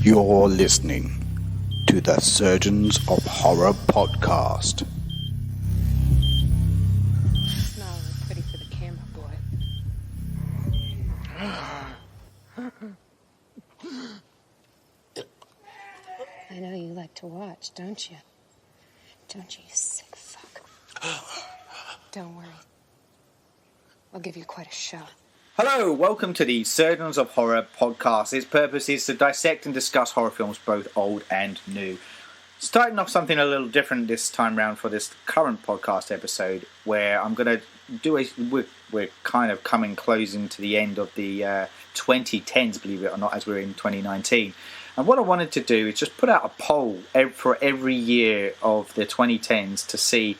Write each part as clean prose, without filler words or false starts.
You're listening to the Surgeons of Horror podcast. Now look pretty for the camera, boy. I know you like to watch, don't you? Don't you, you sick fuck? Don't worry. I'll give you quite a shot. Hello, welcome to the Surgeons of Horror podcast. Its purpose is to dissect and discuss horror films, both old and new. Starting off something a little different this time round for this current podcast episode, where I'm going to do we're kind of closing to the end of the 2010s, believe it or not, as we're in 2019. And what I wanted to do is just put out a poll for every year of the 2010s to see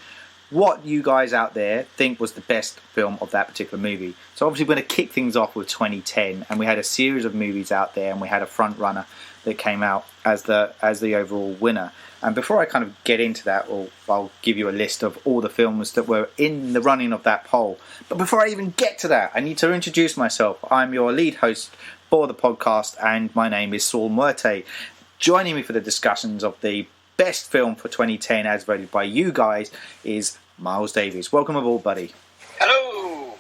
what you guys out there think was the best film of that particular movie. So obviously we're going to kick things off with 2010, and we had a series of movies out there, and we had a front runner that came out as the overall winner. And before I kind of get into that, I'll give you a list of all the films that were in the running of that poll. But before I even get to that, I need to introduce myself. I'm your lead host for the podcast, and my name is Saul Muerte. Joining me for the discussions of the best film for 2010 as voted by you guys is Miles Davies. Welcome aboard, buddy. Hello.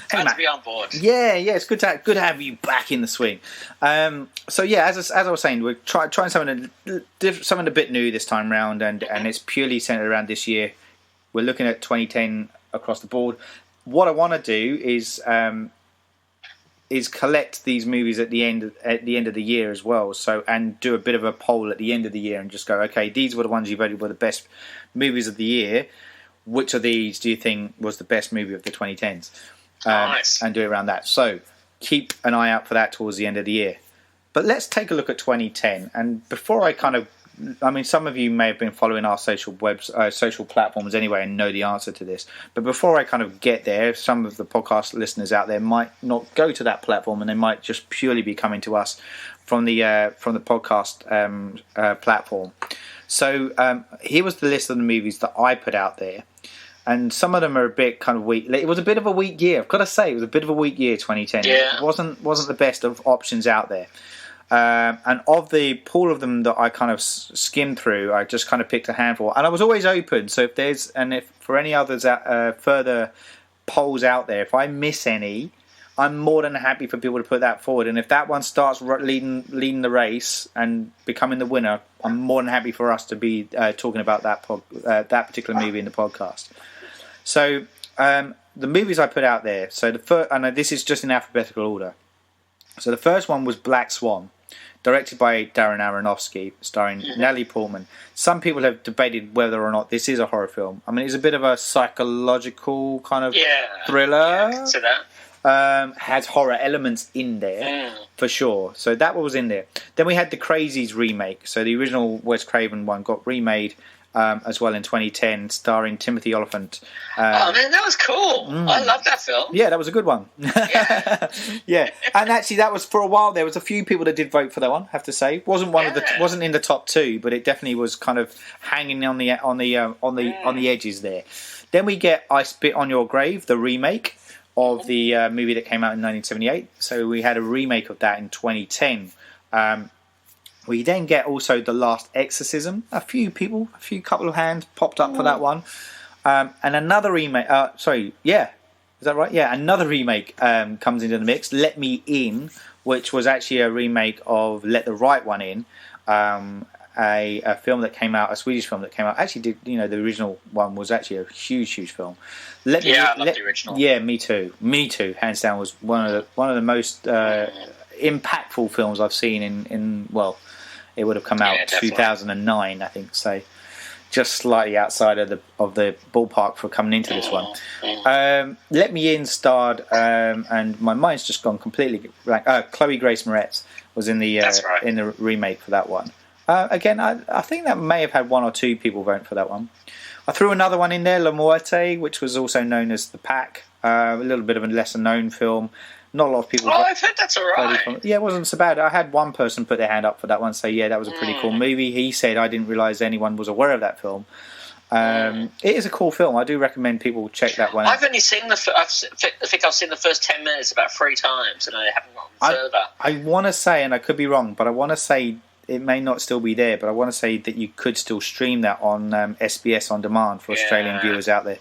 Glad to be on board. Yeah, it's good to have you back in the swing. So yeah, as I was saying, we're trying something a bit new this time round, and it's purely centered around this year. We're looking at 2010 across the board. What I want to do is collect these movies at the end of the year as well. So, and do a bit of a poll at the end of the year and just go, okay, these were the ones you voted were the best movies of the year. Which of these do you think was the best movie of the 2010s? Nice. And do it around that. So keep an eye out for that towards the end of the year. But let's take a look at 2010. And before I some of you may have been following our social platforms anyway and know the answer to this. But before I kind of get there, some of the podcast listeners out there might not go to that platform, and they might just purely be coming to us from the podcast platform. So here was the list of the movies that I put out there. And some of them are a bit kind of weak. It was a bit of a weak year. I've got to say, it was a bit of a weak year, 2010. Yeah. It wasn't the best of options out there. And of the pool of them that I kind of skimmed through, I just kind of picked a handful. And I was always open. So if for any others further polls out there, if I miss any, I'm more than happy for people to put that forward. And if that one starts leading the race and becoming the winner, I'm more than happy for us to be talking about that particular movie in the podcast. So the movies I put out there. So the first, and this is just in alphabetical order. So the first one was Black Swan, directed by Darren Aronofsky, starring Natalie Portman. Some people have debated whether or not this is a horror film. I mean, it's a bit of a psychological kind of thriller. Yeah, I can see that. Has horror elements in there for sure. So that was in there. Then we had the Crazies remake. So the original Wes Craven one got remade as well in 2010, starring Timothy Olyphant. Oh man, that was cool. I love that film. Yeah, that was a good one. Yeah. Yeah, and actually that was for a while. There was a few people that did vote for that one. I have to say, wasn't in the top two, but it definitely was kind of hanging on the edges there. Then we get I Spit on Your Grave, the remake of the movie that came out in 1978. So we had a remake of that in 2010. We then get also The Last Exorcism. A few couple of hands popped up for that one. And another remake. Is that right? Yeah, another remake comes into the mix. Let Me In, which was actually a remake of Let the Right One In. A film that came out, a Swedish film that came out. Actually, the original one was actually a huge film. I love the original. Yeah, me too. Hands down, was one of the most impactful films I've seen in it would have come out 2009, I think. So just slightly outside of the ballpark for coming into this one. Let Me In starred, and my mind's just gone completely blank. Chloe Grace Moretz was in the in the remake for that one. Again, I think that may have had one or two people vote for that one. I threw another one in there, La Muerte, which was also known as The Pack. A little bit of a lesser-known film. Not a lot of people... I've heard that's all right. Yeah, it wasn't so bad. I had one person put their hand up for that one, say, yeah, that was a pretty cool movie. He said, I didn't realise anyone was aware of that film. It is a cool film. I do recommend people check that one out. I've only seen I think I've seen the first 10 minutes about 3 times, and I haven't gone further. I want to say, and I could be wrong, but I want to say it may not still be there, but I want to say that you could still stream that on SBS on demand for Australian viewers out there.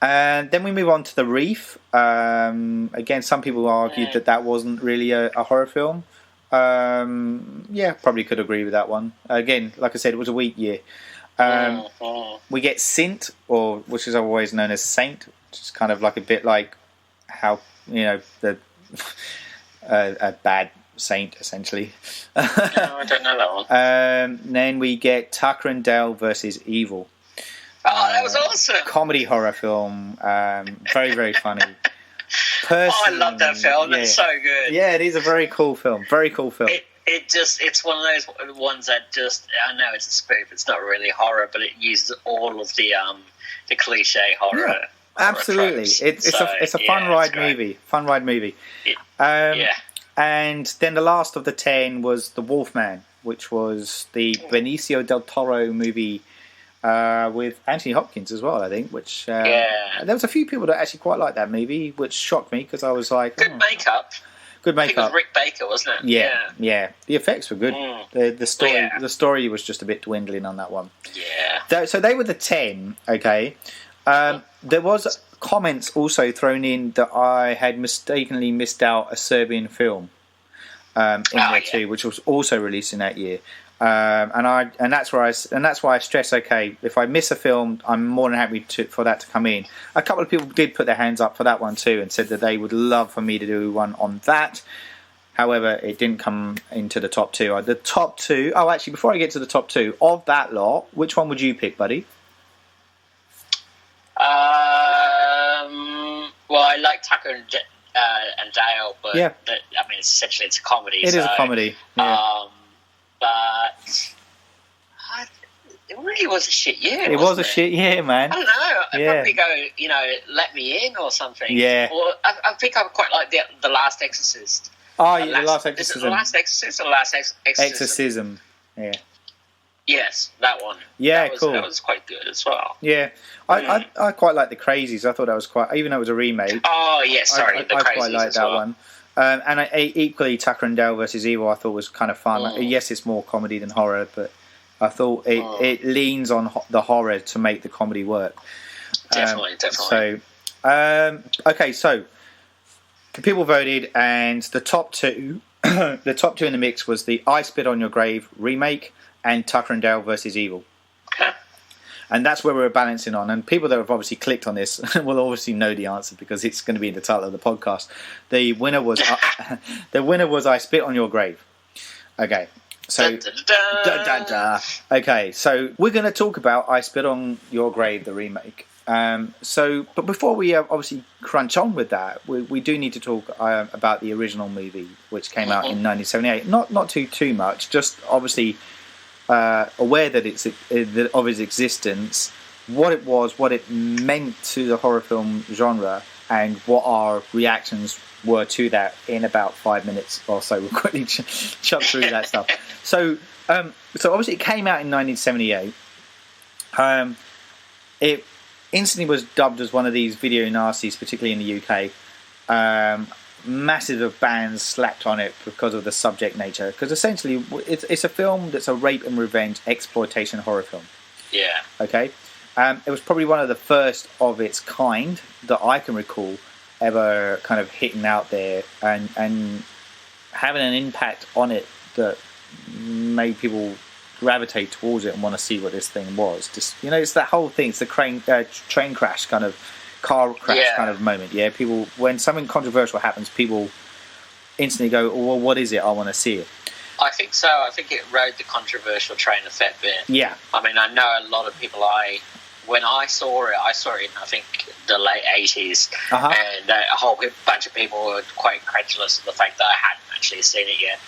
And then we move on to The Reef. Again, some people argued that wasn't really a horror film. Probably could agree with that one. Again, like I said, it was a weak year. We get Sint, which is always known as Saint, which is kind of like a bit like how, a bad saint, essentially. No, I don't know that one. Then we get Tucker and Dale versus Evil. Oh, that was awesome. Comedy horror film. Very, very funny. I love that film. It's so good. Yeah, it is a very cool film. Very cool film. It's one of those ones that just, I know it's a spoof, it's not really horror, but it uses all of the cliche horror. Yeah, absolutely. It's a fun ride movie. Fun ride movie. And then the last of the 10 was The Wolfman, which was the Benicio del Toro movie with Anthony Hopkins as well, I think. Which there was a few people that actually quite liked that movie, which shocked me because I was like, good makeup. Good makeup. I think it was Rick Baker, wasn't it? Yeah. The effects were good. The story was just a bit dwindling on that one. Yeah. So they were the 10. Okay. There was comments also thrown in that I had mistakenly missed out a Serbian film in there too, which was also released in that year. And that's why I stress. Okay, if I miss a film, I'm more than happy for that to come in. A couple of people did put their hands up for that one too, and said that they would love for me to do one on that. However, it didn't come into the top 2. The top 2. Oh, actually, before I get to the top 2 of that lot, which one would you pick, buddy? Well, I like Tucker and Dale, but essentially it's a comedy. It is a comedy. Yeah. But it really was a shit year. It was a shit year, man. I don't know. I'd probably go, Let Me In or something. Yeah. Or I think I quite like the Last Exorcist. Oh, yeah, The Last Exorcism. Is it The Last Exorcist or The Last Exorcism? Yeah. Yes, that one. Yeah, cool. That was quite good as well. Yeah. I quite like The Crazies. I thought that was quite... Even though it was a remake. Oh, yes, sorry. I quite like that one. And equally, Tucker and Dale versus Evil, I thought was kind of fun. Yes, it's more comedy than horror, but I thought it leans on the horror to make the comedy work. Definitely. So, okay, so the people voted, and the top 2, the top 2 in the mix was the I Spit on Your Grave remake and Tucker and Dale versus Evil. Okay. And that's where we're balancing on. And people that have obviously clicked on this will obviously know the answer because it's going to be in the title of the podcast. The winner was I Spit on Your Grave. Okay. So, Okay, so we're going to talk about I Spit on Your Grave, the remake. But before we obviously crunch on with that, we do need to talk about the original movie, which came out in 1978. Not too much, just obviously... aware that of its existence, what it was, what it meant to the horror film genre, and what our reactions were to that in about 5 minutes or so. We'll quickly chop through that stuff. So obviously it came out in 1978. It instantly was dubbed as one of these video nasties, particularly in the UK. Massive of bans slapped on it because of the subject nature, because essentially it's a film that's a rape and revenge exploitation horror film. Okay. It was probably one of the first of its kind that I can recall ever kind of hitting out there and having an impact on it that made people gravitate towards it and want to see what this thing was. Just it's that whole thing. It's the train crash kind of car crash kind of moment. Yeah, people, when something controversial happens, people instantly go, oh, well, what is it? I want to see it. I think so. I think it rode the controversial train a fair bit. Yeah. I mean, I know a lot of people. When I saw it in I think the late 80s, and a whole bunch of people were quite incredulous of the fact that I hadn't actually seen it yet.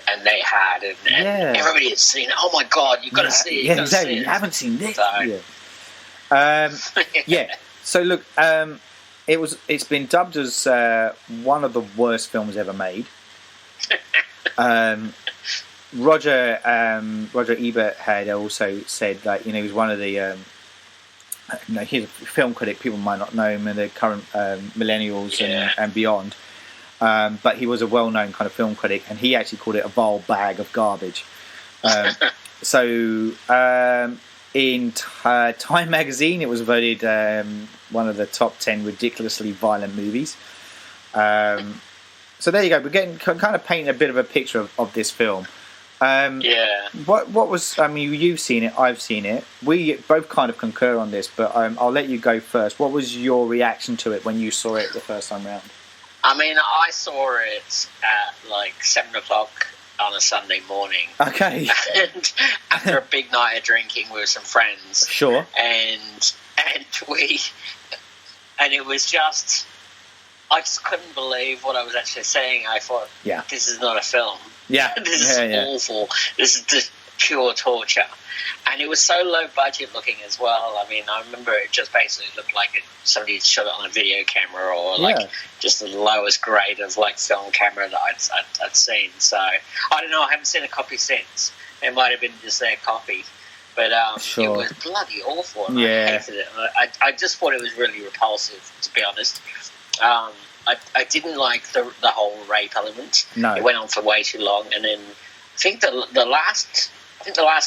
And they had, and everybody had seen it. Oh my God, you've got to see it. Yeah, exactly. You haven't seen this. So look, it's been dubbed as one of the worst films ever made. Roger Ebert had also said that he was one of the he's a film critic. People might not know him, and the current millennials and beyond. But he was a well-known kind of film critic, and he actually called it a vile bag of garbage. In Time magazine, it was voted one of the top 10 ridiculously violent movies. So there you go. We're getting kind of painting a bit of a picture of this film. What was? I mean, you've seen it. I've seen it. We both kind of concur on this, but I'll let you go first. What was your reaction to it when you saw it the first time round? I mean, I saw it at like 7 o'clock on a Sunday morning. Okay. And after a big night of drinking with some friends. Sure. And it was just, I just couldn't believe what I was actually saying. I thought, this is not a film. Yeah. This is awful. This is just pure torture. And it was so low budget looking as well. I mean, I remember it just basically looked like somebody shot it on a video camera or like just the lowest grade of like film camera that I'd seen. So I don't know. I haven't seen a copy since. It might have been just their copy, but it was bloody awful. And I hated it. I just thought it was really repulsive, to be honest. I didn't like the whole rape element. No, it went on for way too long, and then I think the last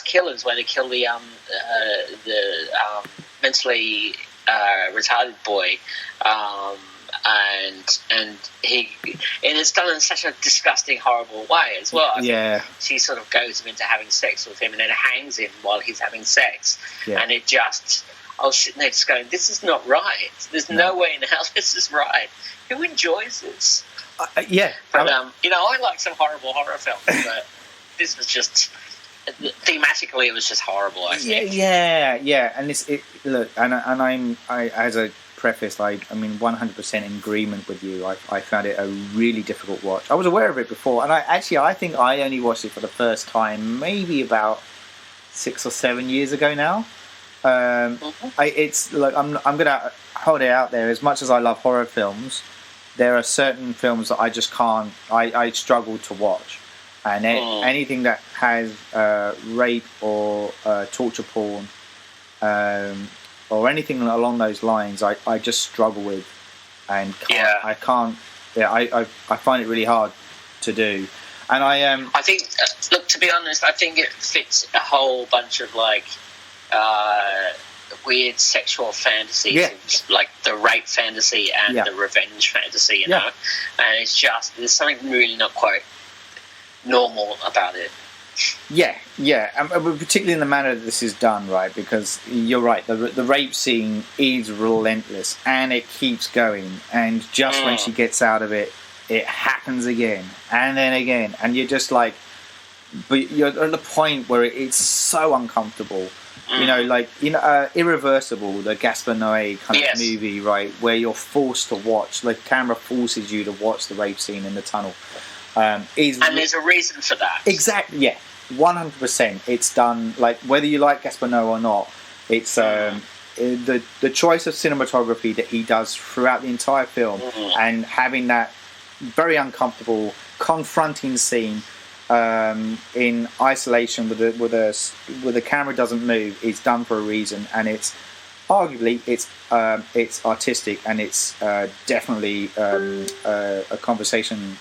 kill is where they kill the mentally retarded boy, and it's done in such a disgusting, horrible way as well. I think she sort of goes into having sex with him and then hangs him while he's having sex, and it just. I was sitting there just going, this is not right. There's no way in hell this is right. Who enjoys this? But, I like some horrible horror films, but this was just... Thematically, it was just horrible, I think. Yeah. And look, I as a preface, I mean, 100% in agreement with you. I found it a really difficult watch. I was aware of it before, and I think I only watched it for the first time maybe about 6 or 7 years ago now. It's like I'm gonna hold it out there. As much as I love horror films, there are certain films that I just can't. I struggle to watch, and anything that has rape or torture porn, or anything along those lines, I just struggle with, and I can't. Yeah, I find it really hard to do, and I think, look, to be honest, I think it fits a whole bunch of like. Weird sexual fantasies, like the rape fantasy and the revenge fantasy, you know, and it's just there's something really not quite normal about it. And particularly in the manner that this is done, right? Because you're right, the rape scene is relentless and it keeps going, and just when she gets out of it, it happens again and then again, and you're just like, but you're at the point where it's so uncomfortable. Irreversible, the Gaspar Noé kind of movie, right, where you're forced to watch, like camera forces you to watch the rape scene in the tunnel. And there's a reason for that. Exactly, 100%. It's done, like, whether you like Gaspar Noé or not, it's the choice of cinematography that he does throughout the entire film, and having that very uncomfortable, confronting scene in isolation with the camera doesn't move is done for a reason, and it's arguably it's artistic, and it's definitely a conversation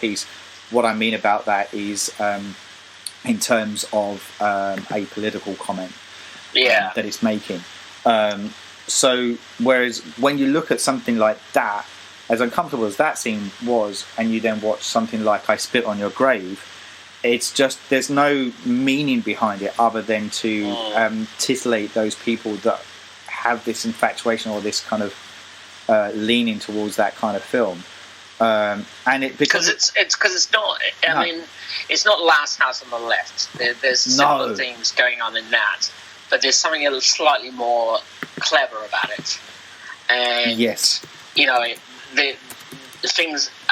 piece. What I mean about that is in terms of a political comment that it's making. So whereas when you look at something like that, as uncomfortable as that scene was, and you then watch something like I Spit on Your Grave, it's just, there's no meaning behind it other than to titillate those people that have this infatuation or this kind of leaning towards that kind of film. And it because it's not. I mean, it's not Last House on the Left. There's similar things going on in that, but there's something a little slightly more clever about it. And you know, the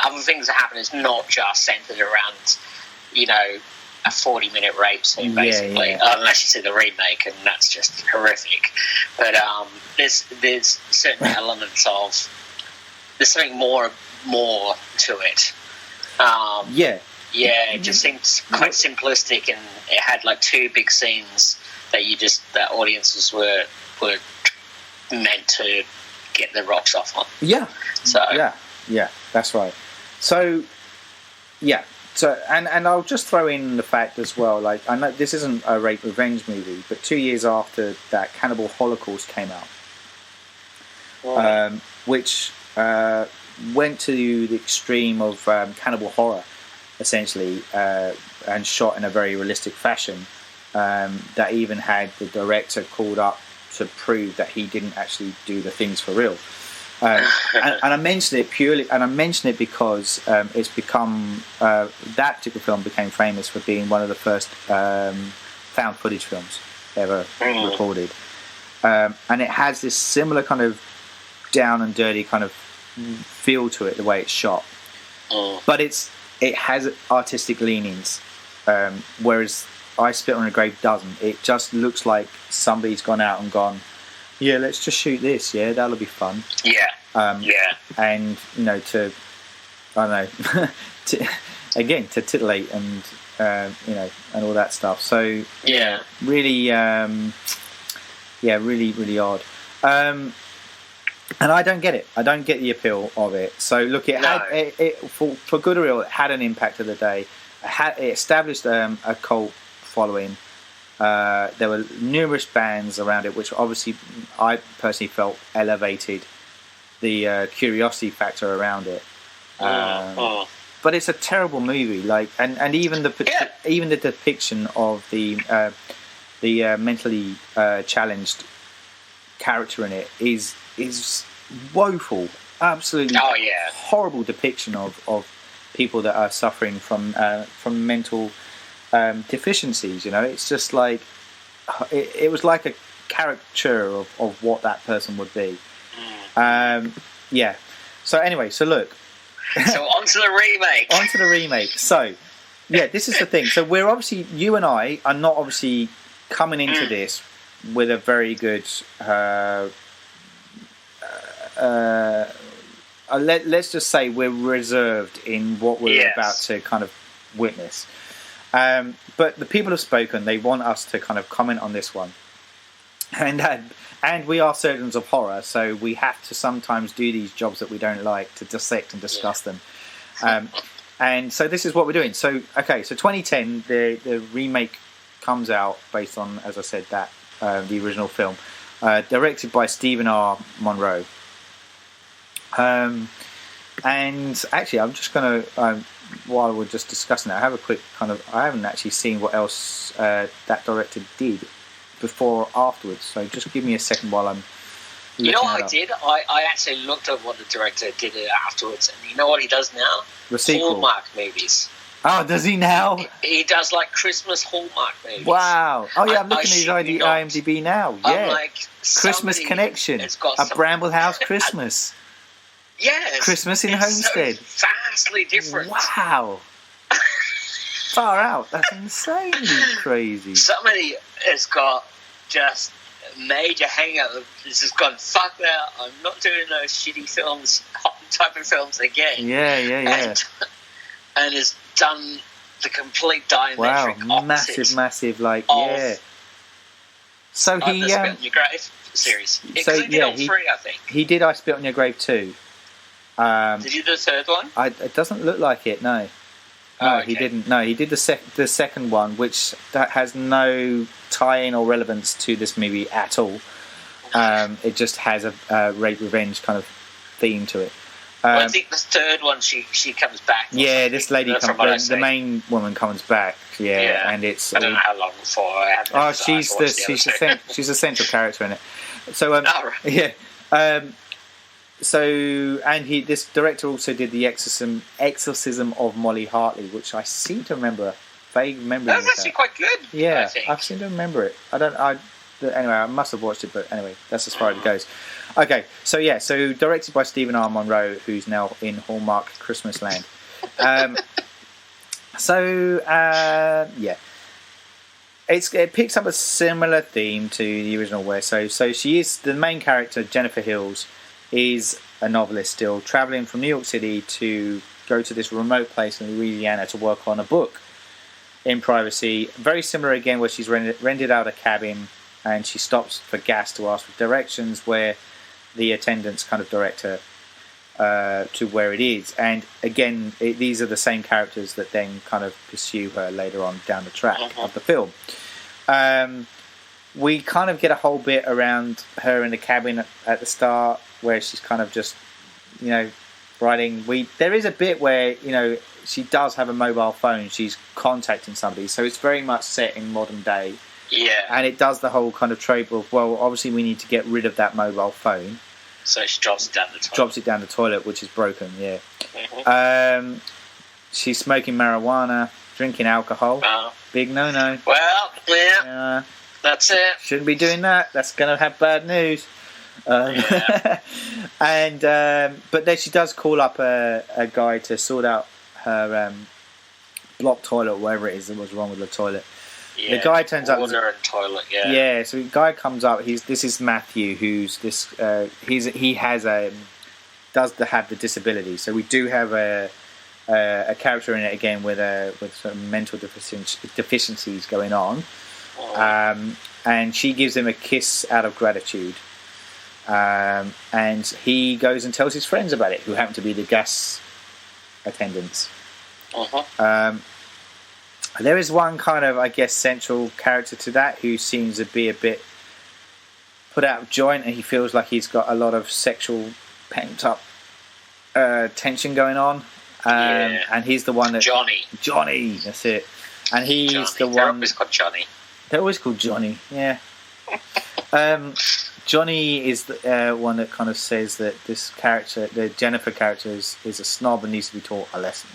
other things that happen is not just centered around, you know, a 40-minute rape scene, basically, unless you see the remake, and that's just horrific. But there's certain elements of, there's something more to it. It just seemed quite simplistic, and it had like two big scenes that audiences were meant to get their rocks off on. Yeah, that's right. So, yeah. So, and I'll just throw in the fact as well, like, I know this isn't a rape revenge movie, but 2 years after that, Cannibal Holocaust came out, which went to the extreme of cannibal horror, essentially, and shot in a very realistic fashion, that even had the director called up to prove that he didn't actually do the things for real. And I mention it purely, and I mention it because it's become that particular film became famous for being one of the first found footage films ever recorded, and it has this similar kind of down and dirty kind of feel to it, the way it's shot, but it has artistic leanings, whereas I Spit on a Grave doesn't. It just looks like somebody's gone out and gone, yeah, let's just shoot this. Yeah, that'll be fun. Yeah. And to I don't know, to titillate and and all that stuff. So really, really odd. And I don't get it. I don't get the appeal of it. So look, for good or ill, it had an impact of the day. It established a cult following. There were numerous bands around it, which obviously I personally felt elevated the curiosity factor around it. But it's a terrible movie. Like, and even the depiction of the mentally challenged character in it is woeful. Absolutely horrible depiction of people that are suffering from mental deficiencies. It's just like it was like a caricature of what that person would be. So anyway, so look. So onto the remake. So this is the thing. So we're obviously, you and I are not obviously coming into this with a very good let's just say we're reserved in what we're about to kind of witness. But the people have spoken. They want us to kind of comment on this one. And we are surgeons of horror, so we have to sometimes do these jobs that we don't like to dissect and discuss them. And so this is what we're doing. So 2010, the remake comes out based on, as I said, that the original film, directed by Stephen R. Monroe. And actually, I'm just going to, while we're just discussing that, I have a quick I haven't actually seen what else that director did before or afterwards, so just give me a second while I'm looking. You know what I did? I actually looked at what the director did afterwards, and you know what he does now? The sequel. Hallmark movies. Oh, does he now? He does like Christmas Hallmark movies. Wow. Oh yeah, I'm looking at his IMDb now. Yeah. Like, Christmas Connection. A Bramble House Christmas. Yes. Christmas in Homestead. So vastly different. Wow. Far out. That's insanely crazy. Somebody has got just major hang-up. Has just gone, fuck that. I'm not doing those shitty films, type of films again. Yeah. And has done the complete diametric opposite. Massive, So he the Spit on Your Grave series. He did all three, I think. He did I Spit on Your Grave too. Did you do the third one? It doesn't look like it. No. No, he didn't. No, he did the second one, which that has no tie-in or relevance to this movie at all. It just has a rape revenge kind of theme to it. I think the third one, she comes back. Yeah, this lady comes. The main woman comes back. Yeah, and it's. I don't know how long before. She's a central character in it. So this director also did the Exorcism of Molly Hartley, which I seem to remember a vague memory. That's actually quite good. Yeah, I seem to remember it. Anyway, I must have watched it, but anyway, that's as far as it goes. Okay, so directed by Stephen R. Monroe, who's now in Hallmark Christmas Land. It picks up a similar theme to the original, where so she is the main character. Jennifer Hills is a novelist still, traveling from New York City to go to this remote place in Louisiana to work on a book in privacy. Very similar again, where she's rented out a cabin and she stops for gas to ask for directions, where the attendants kind of direct her to where it is. And again, these are the same characters that then kind of pursue her later on down the track of the film. We kind of get a whole bit around her in the cabin at the start, where she's kind of just, writing. There is a bit where, she does have a mobile phone. She's contacting somebody. So it's very much set in modern day. Yeah. And it does the whole kind of trope of, well, obviously we need to get rid of that mobile phone. So she drops it down the toilet. Which is broken, yeah. She's smoking marijuana, drinking alcohol. Big no-no. Well, yeah. That's it. Shouldn't be doing that. That's going to have bad news. And but then she does call up a guy to sort out her blocked toilet, or whatever it is that was wrong with the toilet. Yeah, the guy turns up. Water and toilet. Yeah. Yeah. So the guy comes up. This is Matthew, who's this. He has have the disability. So we do have a character in it again with some mental deficiencies going on. And she gives him a kiss out of gratitude. And he goes and tells his friends about it, who happen to be the gas attendants. There is one kind of, I guess, central character to that who seems to be a bit put out of joint, and he feels like he's got a lot of sexual pent up tension going on. And he's the one that Johnny, that's it. And he's the one. They're always called Johnny. They're always called Johnny. Yeah. Johnny is the one that kind of says that this character, the Jennifer character, is a snob and needs to be taught a lesson.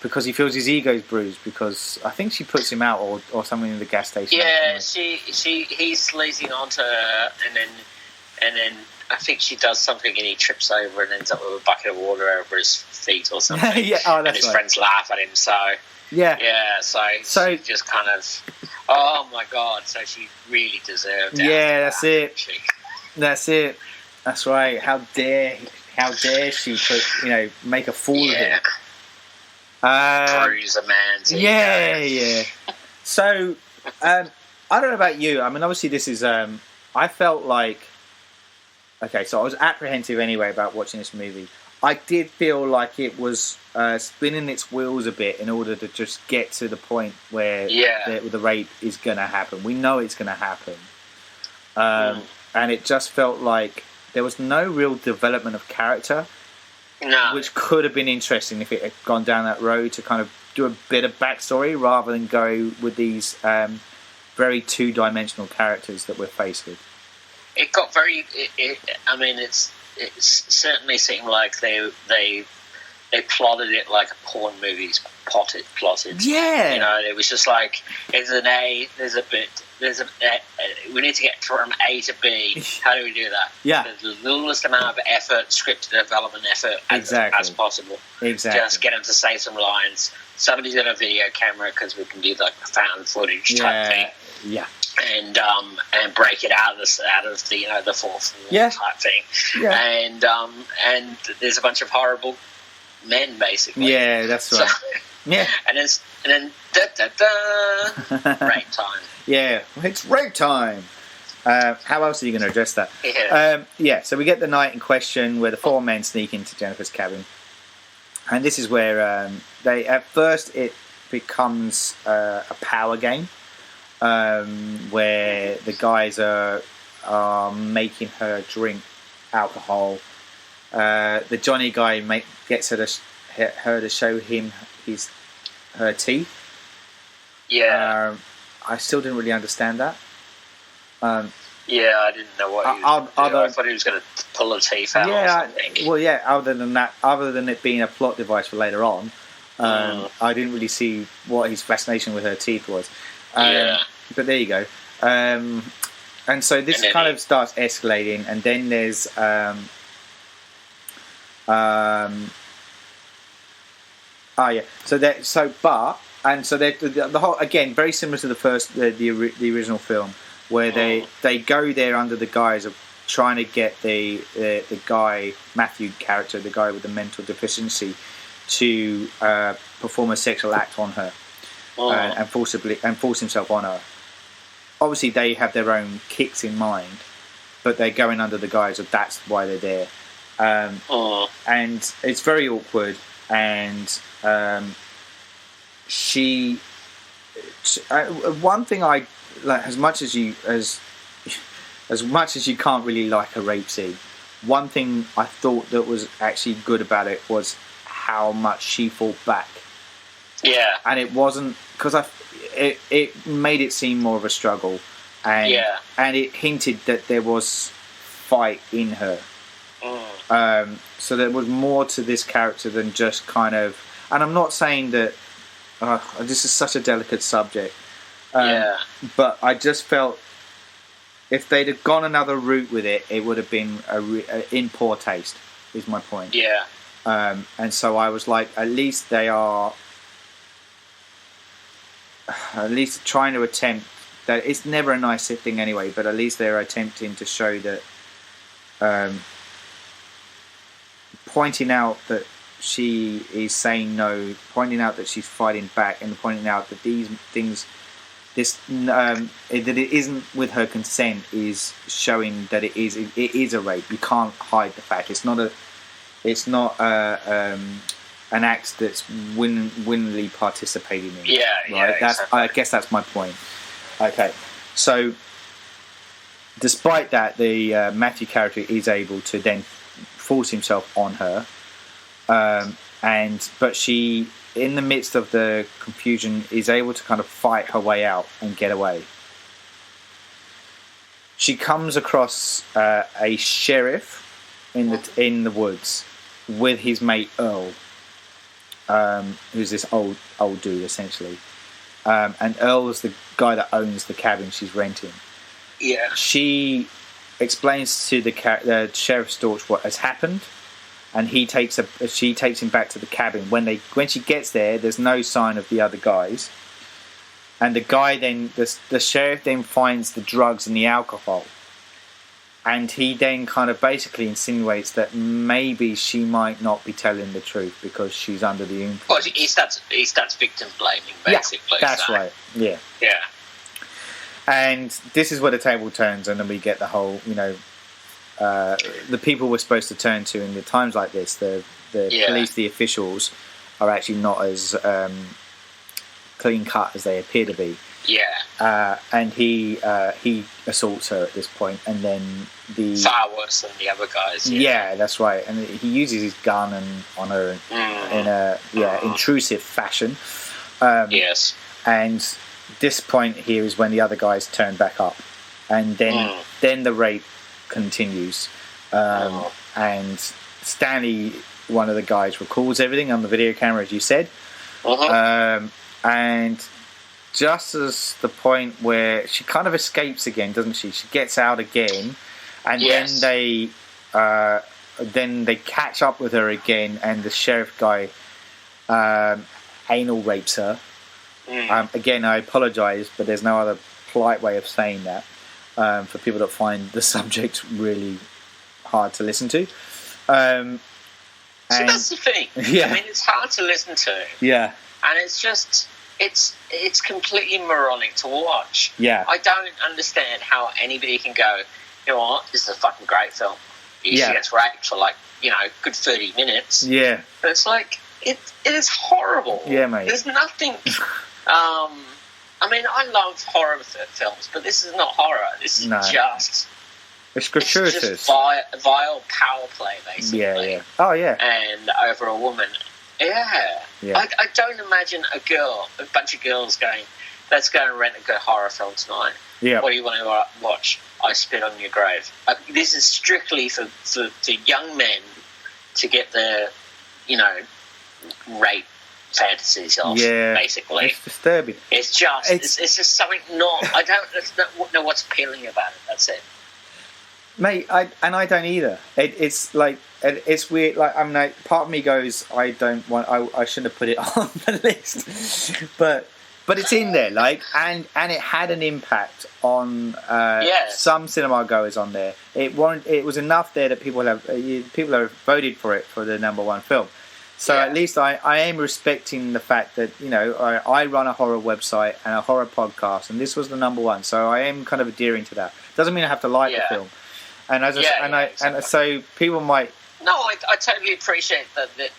Because he feels his ego's bruised, because I think she puts him out or something in the gas station. Yeah, he's sleazing onto her, and then I think she does something and he trips over and ends up with a bucket of water over his feet or something. Yeah, and his friends laugh at him. So she just kind of, oh my god! So she really deserved it. Yeah, that's it. That's it. That's right. How dare she make a fool of him? Bruise a man's ego. Yeah. So, I don't know about you. I mean, obviously, this is. I felt like. Okay, so I was apprehensive anyway about watching this movie. I did feel like it was spinning its wheels a bit in order to just get to the point where the rape is going to happen. We know it's going to happen. And it just felt like there was no real development of character. No. Which could have been interesting if it had gone down that road to kind of do a bit of backstory rather than go with these very two-dimensional characters that we're faced with. It got very. It certainly seemed like they plotted it like a porn movie's plotted. Yeah. It was just like there's an A, there's a bit, we need to get from A to B. How do we do that? Yeah. There's the littlest amount of effort, script development effort as possible. Exactly. Just get them to say some lines. Somebody's got a video camera because we can do like the found footage type thing. Yeah. And break it out of the fourth wall type thing. Yeah. And there's a bunch of horrible men basically. Yeah, that's right. Yeah. And then rape time. Yeah, it's rape time. How else are you going to address that? Yeah. So we get the night in question where the four men sneak into Jennifer's cabin, and this is where at first it becomes a power game. Where the guys are making her drink alcohol. The Johnny guy gets her to show him her teeth. Yeah. I still didn't really understand that. I didn't know what he was going to do. I thought he was going to pull her teeth out or something. Other than that, other than it being a plot device for later on, I didn't really see what his fascination with her teeth was. But there you go. And so this kind of starts escalating, and then there's So the whole, again, very similar to the first the original film, where they go there under the guise of trying to get the guy, Matthew character, the guy with the mental deficiency, to perform a sexual act on her and force himself on her. Obviously, they have their own kicks in mind, but they're going under the guise of that's why they're there. and it's very awkward. And she, one thing I like, as much as you can't really like a rape scene, one thing I thought that was actually good about it was how much she fought back. Yeah, and it wasn't because it made it seem more of a struggle, and it hinted that there was fight in her. So there was more to this character than just kind of. And I'm not saying that this is such a delicate subject. But I just felt if they'd have gone another route with it, it would have been in poor taste. Is my point. Yeah. And so I was like, at least they are. At least trying to attempt that. It's never a nice thing anyway, but at least they're attempting to show that. Pointing out that she is saying no, pointing out that she's fighting back, and pointing out that these things, that it isn't with her consent, is showing that it is a rape. You can't hide the fact. It's not an act that's willingly participating in. Yeah, right. Exactly. I guess that's my point. Okay, so despite that, the Matthew character is able to then force himself on her, but she, in the midst of the confusion, is able to kind of fight her way out and get away. She comes across a sheriff in the woods with his mate Earl, who's this old dude essentially, and Earl is the guy that owns the cabin she's renting. Yeah. She explains to the sheriff's daughter what has happened, and she takes him back to the cabin. When she gets there, there's no sign of the other guys, and the sheriff then finds the drugs and the alcohol, and he then kind of basically insinuates that maybe she might not be telling the truth because she's under the influence. Well, he starts victim blaming, basically. Yeah, that's right. Yeah. Yeah. And this is where the table turns, and then we get the whole, the people we're supposed to turn to in the times like this, the police, the officials, are actually not as clean cut as they appear to be. Yeah. And he assaults her at this point, and then far worse than the other guys. Yeah, that's right. And he uses his gun on her in a intrusive fashion. Yes. And this point here is when the other guys turn back up, and then the rape continues, and Stanley, one of the guys, records everything on the video camera, as you said, and just as the point where she kind of escapes again, doesn't she? She gets out again, and then they catch up with her again, and the sheriff guy anal rapes her. Again, I apologise, but there's no other polite way of saying that for people that find the subject really hard to listen to. So that's the thing. Yeah. I mean, it's hard to listen to. Yeah. And it's just, it's completely moronic to watch. Yeah. I don't understand how anybody can go, you know what, this is a fucking great film. She gets raped for good 30 minutes. Yeah. But it's like, it is horrible. Yeah, mate. There's nothing... I mean, I love horror films, but this is not horror. This is just... It's gratuitous. It's just vile power play, basically. Yeah. Oh, yeah. And over a woman. Yeah. I don't imagine a bunch of girls going, let's go and rent a good horror film tonight. Yeah. What do you want to watch? I Spit on Your Grave. This is strictly for young men to get their, rape fantasies off, basically. It's disturbing. It's just something I don't know what's appealing about it. That's it. Mate, I don't either. It's like, it's weird. Like, I'm like, part of me goes, I shouldn't have put it on the list, but it's in there. Like, and it had an impact on some cinema goers on there. It was enough there that people have voted for it for the number one film. So at least I am respecting the fact that I run a horror website and a horror podcast, and this was the number one. So I am kind of adhering to that. Doesn't mean I have to like the film. And and so people might No, I totally appreciate that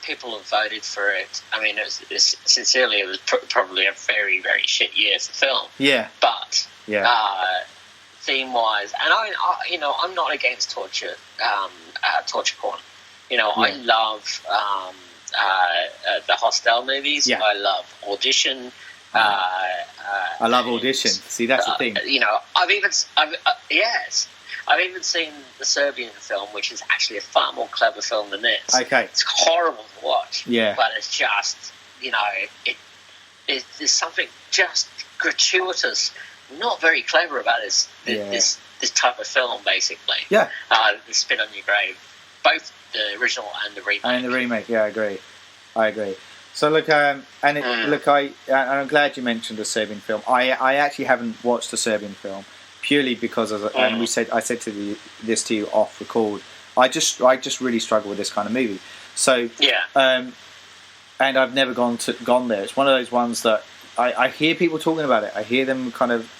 people have voted for it. I mean, sincerely, it was probably a very, very shit year for film. Yeah. But theme-wise, and I'm not against torture porn. I love the Hostel movies. Yeah. I love Audition. I love Audition. See, that's the thing. I've even seen the Serbian film, which is actually a far more clever film than this. Okay. It's horrible to watch. Yeah. But it's just, there's something just gratuitous, not very clever about this type of film, basically. Yeah. The Spit on Your Grave, both the original and the remake. And the remake, yeah, I agree. So look, I'm glad you mentioned the Serbian film. I actually haven't watched the Serbian film purely because, and I said this to you off record. I just really struggle with this kind of movie. So and I've never gone there. It's one of those ones that I hear people talking about it. I hear them kind of.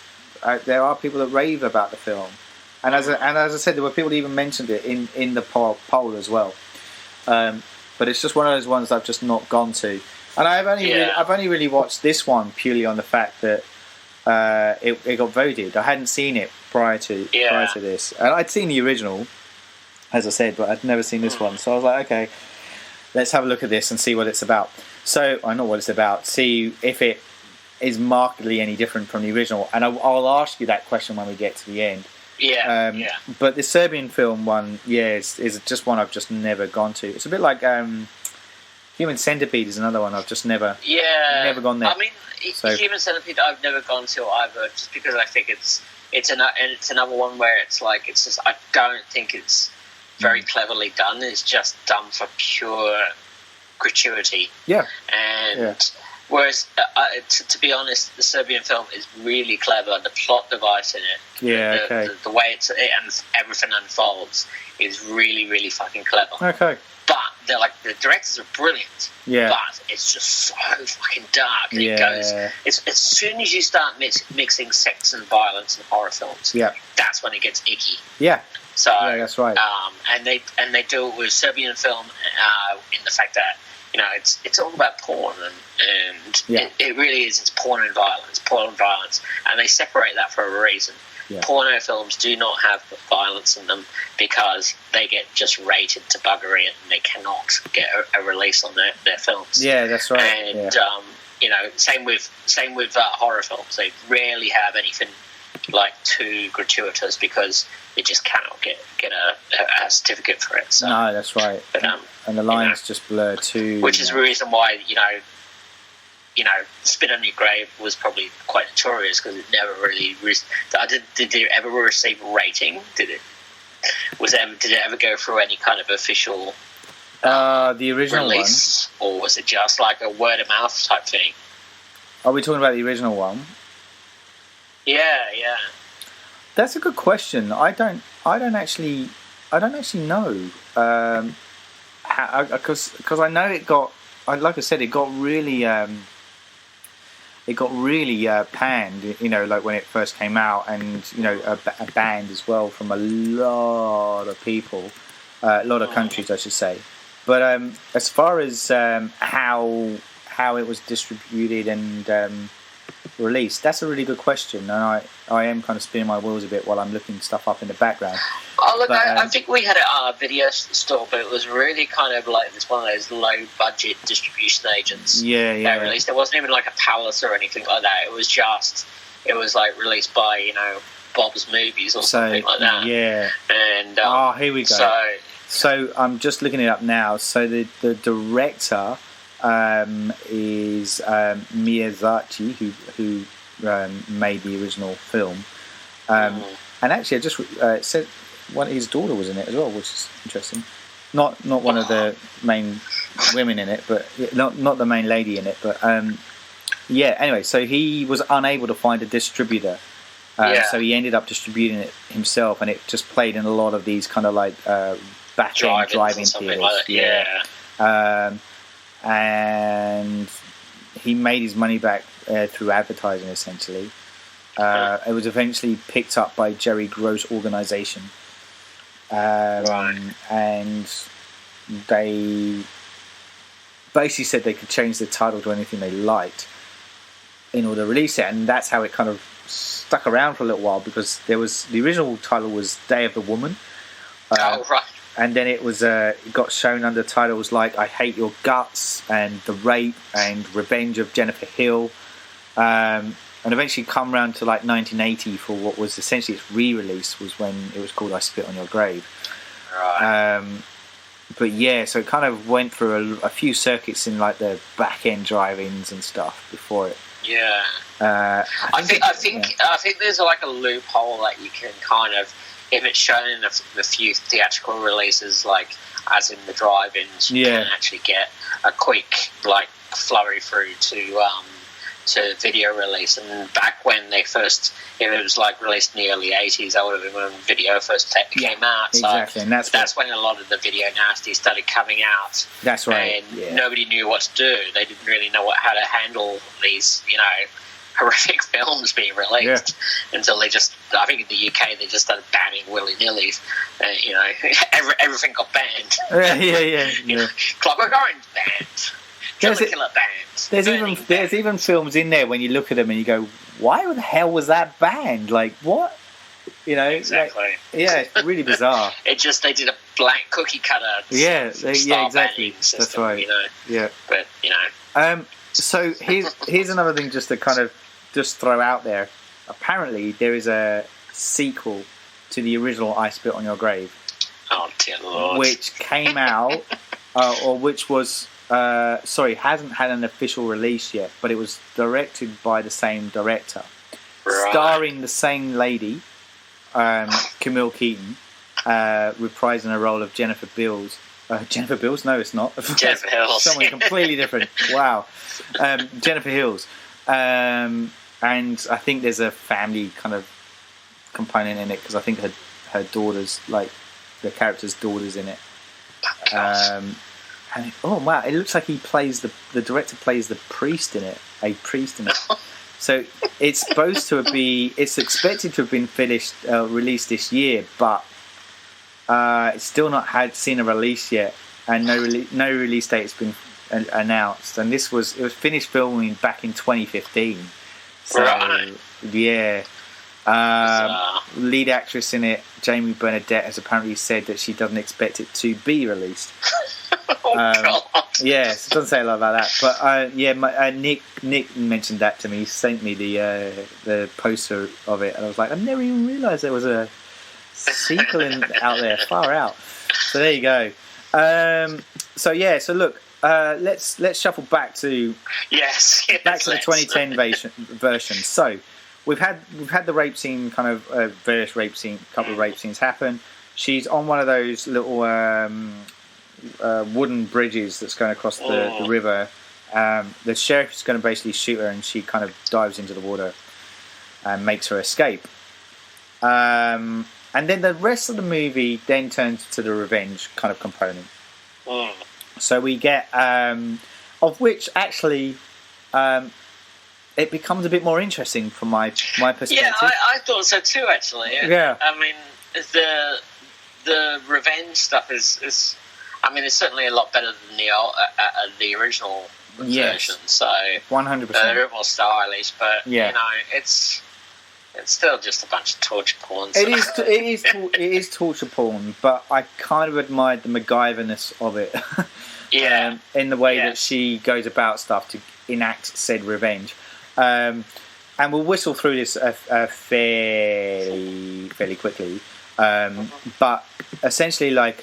There are people that rave about the film, and as I said, there were people that even mentioned it in the poll as well. But it's just one of those ones that I've just not gone to, and I've only really watched this one purely on the fact that it got voted. I hadn't seen it prior to this, and I'd seen the original, as I said, but I'd never seen this one. So I was like, okay, let's have a look at this and see what it's about. So I know what it's about. See if it is markedly any different from the original, and I'll ask you that question when we get to the end. But the Serbian film one, is just one I've just never gone to. It's a bit like Human Centipede is another one I've just never gone there. I mean, Human Centipede I've never gone to either, just because I think it's another one where it's just I don't think it's very cleverly done. It's just done for pure gratuity. Yeah, and. Whereas, to be honest, the Serbian film is really clever. The plot device in it, the way and everything unfolds is really, really fucking clever. Okay. But the directors are brilliant. Yeah. But it's just so fucking dark. And it goes. As soon as you start mixing sex and violence and horror films, that's when it gets icky. Yeah. So that's right. And they do it with Serbian film in the fact that. It's all about porn, and it really is. It's porn and violence, and they separate that for a reason. Yeah. Porno films do not have violence in them because they get just rated to buggery, and they cannot get a release on their films. Yeah, that's right. And same with horror films. They rarely have anything too gratuitous because they just cannot get a certificate for it. So, no, that's right. But, and the lines just blur too. Which is the reason why Spit on Your Grave was probably quite notorious because it never really. Did it ever receive a rating? Did it ever go through any kind of official the original release, or was it just like a word of mouth type thing? Are we talking about the original one? Yeah. That's a good question. I don't actually know. Because I know it got, like I said, it got really panned. When it first came out, and a banned as well from a lot of people, a lot of countries, I should say. But as far as how it was distributed and released, that's a really good question, and I am kind of spinning my wheels a bit while I'm looking stuff up in the background. Oh look, I think we had a video store, but it was really kind of like it's one of those low budget distribution agents. That released. It wasn't even like a palace or anything like that. It was like released by Bob's Movies or something like that. Yeah. And here we go. So I'm just looking it up now. So the director is Miyazaki, who made the original film, and actually I just said his daughter was in it as well, which is interesting. Not one of the main women in it, but not the main lady in it, but anyway, so he was unable to find a distributor, so he ended up distributing it himself, and it just played in a lot of these kind of back-end drive-in theaters. Like and he made his money back through advertising, essentially. It was eventually picked up by Jerry Gross Organization, and they basically said they could change the title to anything they liked in order to release it, and that's how it kind of stuck around for a little while, because the original title was Day of the Woman. And then it got shown under titles like I Hate Your Guts and The Rape and Revenge of Jennifer Hill, and eventually come around to like 1980 for what was essentially its re-release, was when it was called I Spit on Your Grave. But yeah, so it kind of went through a few circuits in like the back end drive-ins and stuff before it. Yeah. I think there's like a loophole that you can kind of, if it's shown in the few theatrical releases, like as in the drive-ins, you can actually get a quick like flurry through to video release. And back when they first, if it was like released in the early 80s, that would have been when video first came out. Exactly, so and that's when a lot of the video nasty started coming out. That's right. And nobody knew what to do. They didn't really know how to handle these, horrific films being released until they just, I think in the UK they just started banning willy-nilly. Everything got banned. Clockwork Orange banned. Killer banned. There's even films in there when you look at them and you go, why the hell was that banned? Like, what? Exactly. It's really bizarre. They did a blank cookie cutter. Exactly. System, that's right. But so here's another thing just to kind of just throw out there. Apparently, there is a sequel to the original I Spit on Your Grave. Oh dear Lord! Which came out, or which was. Hasn't had an official release yet, but it was directed by the same director, starring the same lady, Camille Keaton, reprising the role of Jennifer Beals. Jennifer Beals? No, it's not. Jennifer Hills. Someone completely different. Wow. Jennifer Hills. And I think there's a family kind of component in it, because I think her daughter's, like, the character's daughter's in it. And wow, it looks like he plays the director plays the priest in it, a priest in it. So it's supposed to it's expected to have been released this year, but it's still not seen a release yet, and no release date has been announced. And it was finished filming back in 2015. So lead actress in it, Jamie Bernadette, has apparently said that she doesn't expect it to be released. God. Yes, it doesn't say a lot about that, but Nick mentioned that to me. He sent me the poster of it, and I was like, I never even realised there was a sequel out there, far out. So there you go. So look, let's shuffle back to the 2010 version. So we've had the rape scene, kind of couple of rape scenes happen. She's on one of those little wooden bridges that's going across the river. The sheriff is going to basically shoot her, and she kind of dives into the water and makes her escape. And then the rest of the movie then turns to the revenge kind of component. So we get, of which actually it becomes a bit more interesting from my perspective. Yeah, I thought so too, actually. Yeah. I mean, the revenge stuff is I mean, it's certainly a lot better than the original version. So 100%. They're a bit more stylish, but it's still just a bunch of torture porn. So. It is torture porn, but I kind of admired the MacGyverness of it. In the way that she goes about stuff to enact said revenge. And we'll whistle through this fairly quickly. But essentially, like,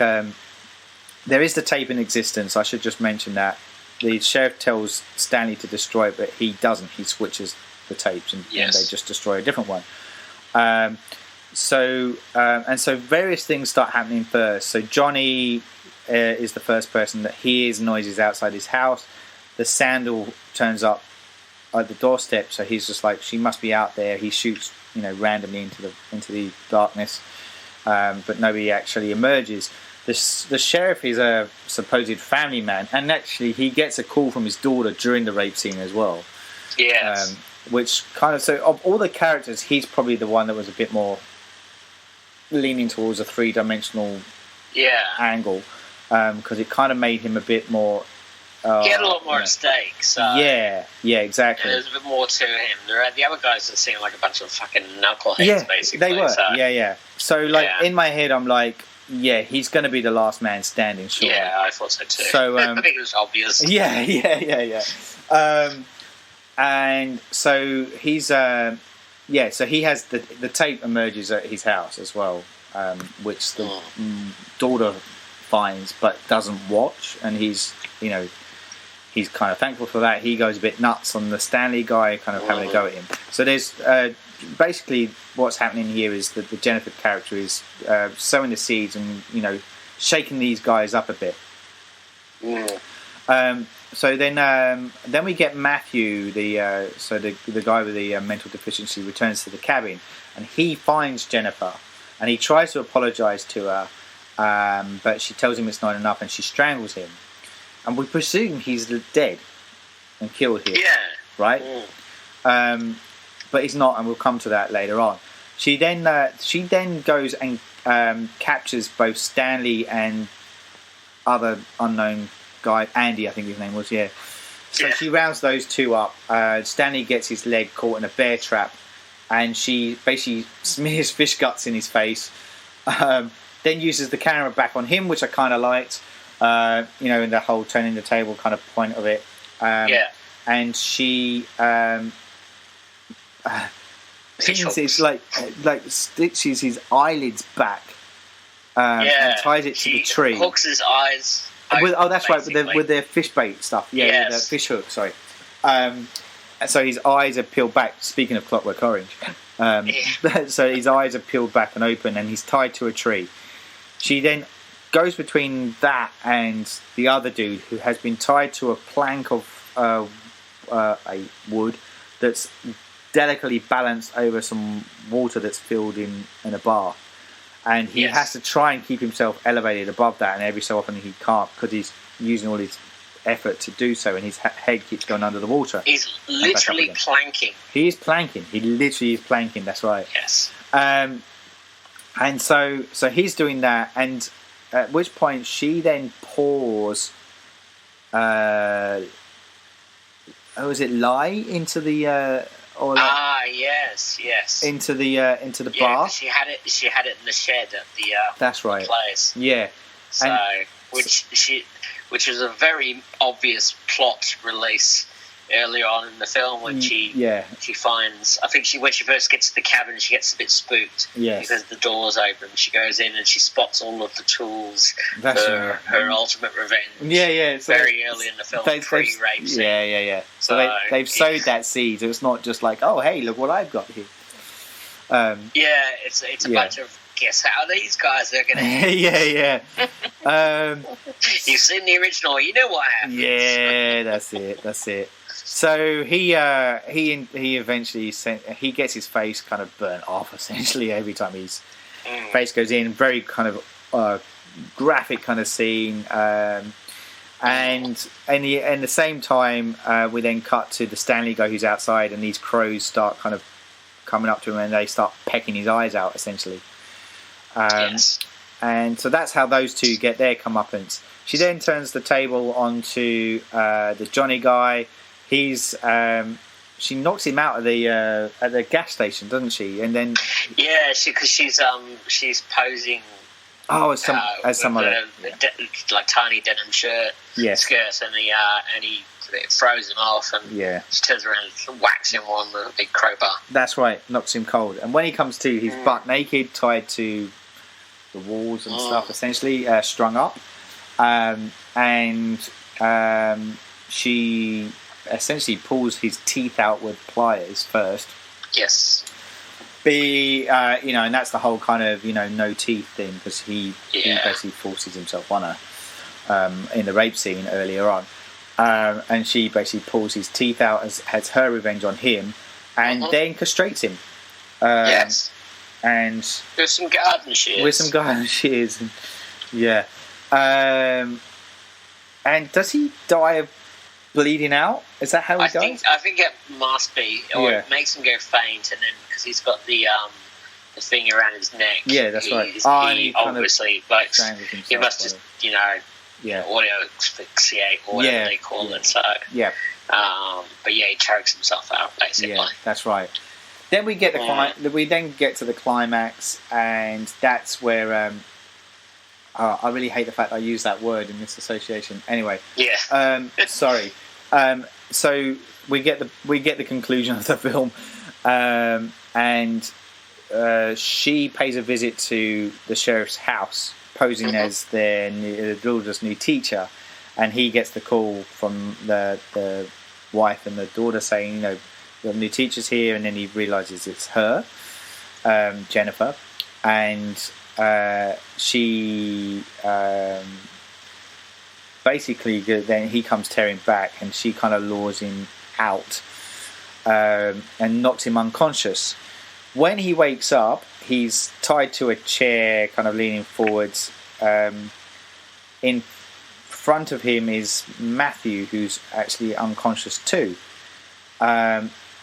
there is the tape in existence. I should just mention that. The sheriff tells Stanley to destroy it, but he doesn't. He switches the tapes and they just destroy a different one. So various things start happening first. So Johnny is the first person that hears noises outside his house. The sandal turns up at the doorstep, so he's just like, she must be out there. He shoots, randomly into the darkness, but nobody actually emerges. The sheriff is a supposed family man, and actually he gets a call from his daughter during the rape scene as well. Yes. Which kind of, so of all the characters, he's probably the one that was a bit more leaning towards a 3-dimensional angle, because it kind of made him a bit more. He had a lot more at stake. So yeah, exactly. There's a bit more to him. The other guys just seemed like a bunch of fucking knuckleheads, basically. They were. So. Yeah. So, in my head, I'm like, yeah, he's going to be the last man standing, sure. Yeah, I thought so too. So, I think it was obvious. Yeah. And so he's, so he has the tape emerges at his house as well, which the daughter finds but doesn't watch, and he's kind of thankful for that. He goes a bit nuts on the Stanley guy, kind of having a go at him. So there's basically what's happening here is that the Jennifer character is sowing the seeds and shaking these guys up a bit. So then we get Matthew, the guy with the mental deficiency, returns to the cabin, and he finds Jennifer, and he tries to apologise to her, but she tells him it's not enough, and she strangles him, and we presume he's dead and killed here. Yeah. Right. But he's not, and we'll come to that later on. She then goes and captures both Stanley and other unknown guy, Andy, I think his name was. So she rounds those two up. Stanley gets his leg caught in a bear trap, and she basically smears fish guts in his face. Then uses the camera back on him, which I kind of liked. In the whole turning the table kind of point of it. And she pins his stitches his eyelids back and ties it to the tree. Hooks his eyes. That's right, with their fish bait stuff. With their fish hook. Sorry. So his eyes are peeled back. Speaking of Clockwork Orange, so his eyes are peeled back and open, and he's tied to a tree. She then goes between that and the other dude, who has been tied to a plank of a wood that's delicately balanced over some water that's filled in a bar, and he has to try and keep himself elevated above that, and every so often he can't because he's using all his effort to do so, and his head keeps going under the water. He's literally planking. He is planking. He literally is planking. That's right. Yes. And so he's doing that, and at which point she then pours was it lye into the yes into the bath? She had it in the shed at the that's right place. So and which is a very obvious plot release earlier on in the film when she finds, I think when she first gets to the cabin, she gets a bit spooked because the door's open. She goes in and she spots all of the tools. That's her ultimate revenge. So very early in the film, pre-rape scene. So they've sowed that seed. So it's not just like, oh hey, look what I've got here. It's a bunch of guess how these guys are gonna. You've seen the original, you know what happens. Yeah, that's it. So he eventually he gets his face kind of burnt off essentially every time his face goes in. Very kind of graphic kind of scene. And in the same time, we then cut to the Stanley guy who's outside, and these crows start kind of coming up to him, and they start pecking his eyes out essentially. And so that's how those two get their comeuppance. She then turns the table onto the Johnny guy. He's she knocks him out at the gas station, doesn't she? And then because she's posing as some other like tiny denim skirt, and he throws him off, and she turns around and whacks him on the big crowbar. That's right, knocks him cold. And when he comes to, he's butt naked, tied to the walls and stuff, essentially strung up, and she essentially pulls his teeth out with pliers first. Yes. And that's the whole kind of no teeth thing, because he basically forces himself on her in the rape scene earlier on, and she basically pulls his teeth out as her revenge on him, and then castrates him. And with some garden shears. And does he die of bleeding out? Is that how he dies? I think it must be, or it makes him go faint, and then because he's got the the thing around his neck. Yeah, that's right. He obviously likes. He must just, audio asphyxiate or whatever they call it. So yeah. But yeah, he chokes himself out basically. Yeah, that's right. Then we get we then get to the climax, and that's where I really hate the fact I use that word in this association. Anyway, sorry. So we get the conclusion of the film, and she pays a visit to the sheriff's house, posing as their daughter's new teacher, and he gets the call from the wife and the daughter saying, the new teacher's here, and then he realizes it's her, Jennifer, and she basically then he comes tearing back, and she kind of lures him out and knocks him unconscious. When he wakes up, he's tied to a chair, kind of leaning forwards. In front of him is Matthew, who's actually unconscious too.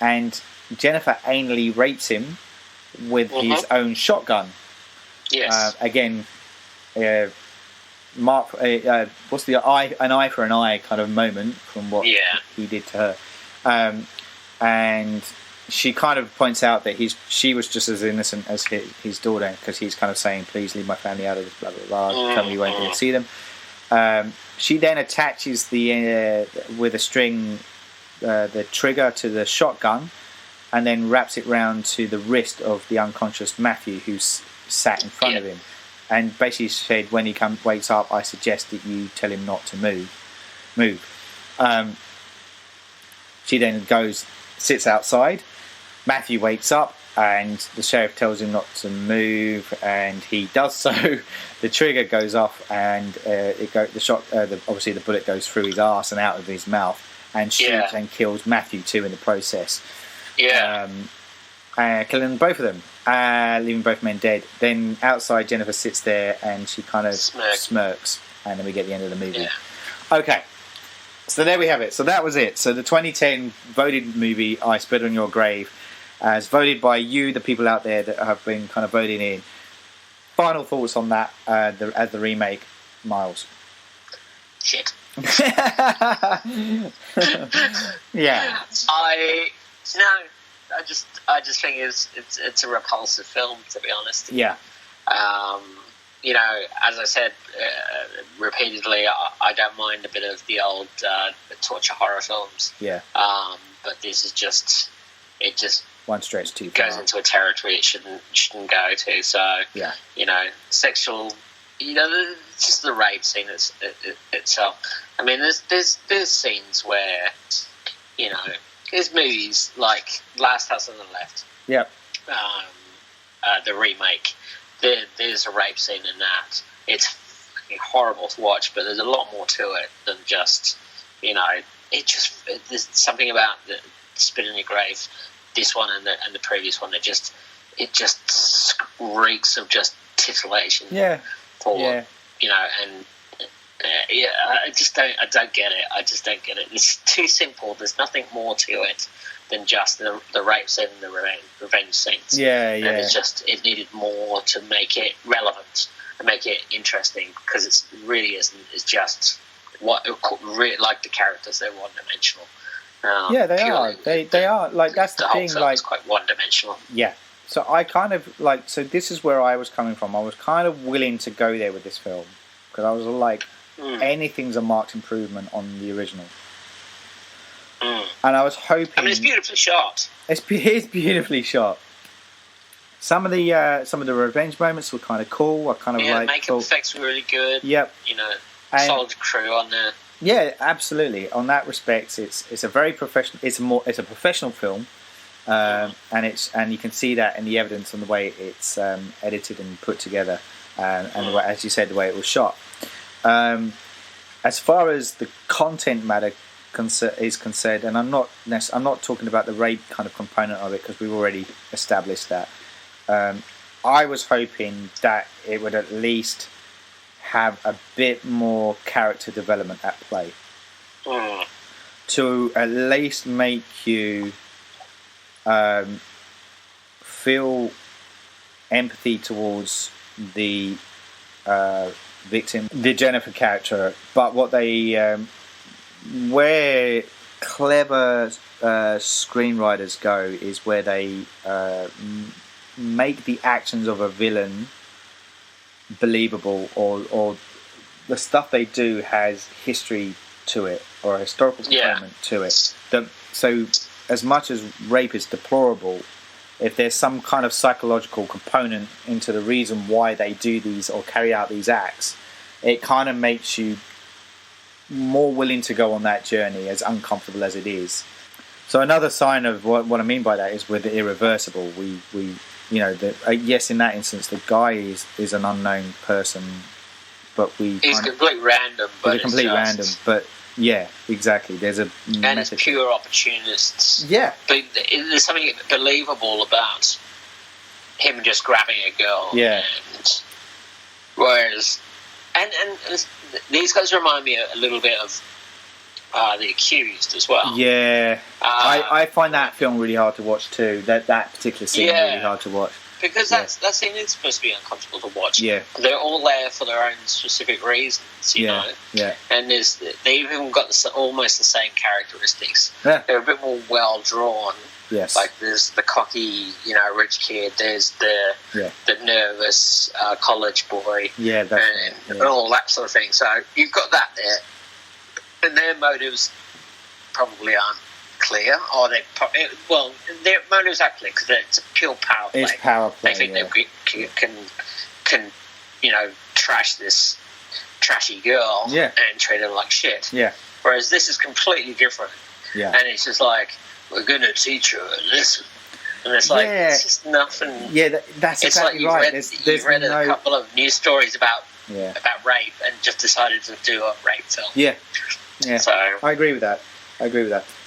And Jennifer anally rapes him with his own shotgun. Yes. Again, Mark, what's the an eye for an eye kind of moment from what he did to her. And she kind of points out that she was just as innocent as his daughter, because he's kind of saying, please leave my family out of this, blah, blah, blah, tell me you won't see them. She then attaches with a string the trigger to the shotgun, and then wraps it round to the wrist of the unconscious Matthew, who's sat in front of him, and basically said, when he wakes up, I suggest that you tell him not to move. She then sits outside. Matthew wakes up, and the sheriff tells him not to move, and he does so. The trigger goes off, and obviously the bullet goes through his arse and out of his mouth, and shoots and kills Matthew too in the process. Killing both of them, leaving both men dead. Then outside, Jennifer sits there and she kind of smirks, and then we get the end of the movie. Okay, so there we have it. So that was it. So the 2010 voted movie, I Spit on Your Grave, as voted by you, the people out there that have been kind of voting in. Final thoughts on that as the remake, Miles? Shit. Yeah. I just think it's a repulsive film, to be honest. Yeah. As I said repeatedly, I don't mind a bit of the old torture horror films. Yeah. But this is just one stretch too far. Goes into a territory it shouldn't go to. So yeah. Sexual. Just the rape scene itself. I mean, there's scenes where there's movies like Last House on the Left. Yep. The remake. There's a rape scene in that. It's fucking horrible to watch, but there's a lot more to it than just there's something about the Spit in Your Grave, this one and the previous one, it just reeks of just titillation. Yeah. And I don't get it. I just don't get it. It's too simple. There's nothing more to it than just the rape scene and the revenge scenes. Yeah. And it needed more to make it relevant and make it interesting, because it really isn't. It's just like the characters, they're one dimensional. They are. They are. Like, that's the thing. Whole it's quite one dimensional. Yeah. So I kind of so this is where I was coming from. I was kind of willing to go there with this film, because I was like, anything's a marked improvement on the original. And I was hoping. I mean, it's beautifully shot. It's beautifully shot. Some of the revenge moments were kind of cool. I kind of makeup effects were really good. Yep. Solid crew on there. Yeah, absolutely. On that respect, it's a very professional. It's a professional film. And you can see that in the evidence on the way it's edited and put together, and the way, as you said, the way it was shot. As far as the content matter is concerned, and I'm not talking about the rape kind of component of it, because we've already established that. I was hoping that it would at least have a bit more character development at play, to at least make you feel empathy towards the victim, the Jennifer character, but what they where clever screenwriters go is where they make the actions of a villain believable, or the stuff they do has history to it, or a historical component to it. So as much as rape is deplorable, if there's some kind of psychological component into the reason why they do these or carry out these acts, it kind of makes you more willing to go on that journey, as uncomfortable as it is. So another sign of what I mean by that is with the irreversible. We yes, in that instance, the guy is an unknown person, but he's completely random. But he's completely random. But yeah, exactly. There's a and it's pure opportunists. Yeah, but there's something believable about him just grabbing a girl. Yeah. And whereas, and these guys remind me a little bit of The Accused as well. Yeah, I find that film really hard to watch too. That particular scene really hard to watch. Because that scene is supposed to be uncomfortable to watch. Yeah. They're all there for their own specific reasons, you know. Yeah. And they've even got almost the same characteristics. Yeah. They're a bit more well drawn. Yes. Like there's the cocky, rich kid. There's the nervous college boy. Yeah, and all that sort of thing. So you've got that there, and their motives probably aren't clear, or their motives are clear because it's a pure power play. It's power play. They think they can trash this trashy girl and treat her like shit. Yeah. Whereas this is completely different. Yeah. And it's just like, we're going to teach her a lesson. And it's like, it's just nothing. Yeah, that's exactly right. You've read a couple of news stories about rape and just decided to do a rape film. Yeah. Yeah. So I agree with that.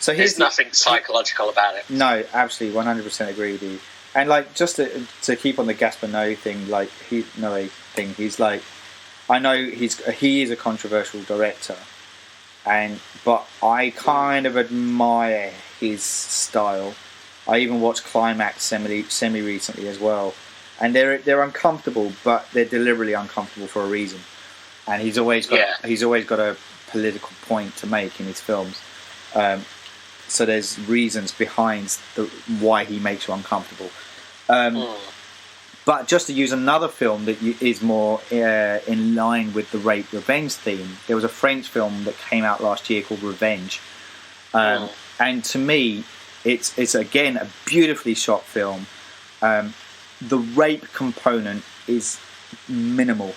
So there's nothing psychological about it. No, absolutely, 100% agree with you. And just to keep on the Gaspar Noé thing, he's like, I know he is a controversial director, but I kind of admire his style. I even watched Climax semi recently as well, and they're uncomfortable, but they're deliberately uncomfortable for a reason. And he's always got a political point to make in his films. So there's reasons behind why he makes you uncomfortable. But just to use another film that is more in line with the rape revenge theme, there was a French film that came out last year called Revenge. And to me, it's again a beautifully shot film. The rape component is minimal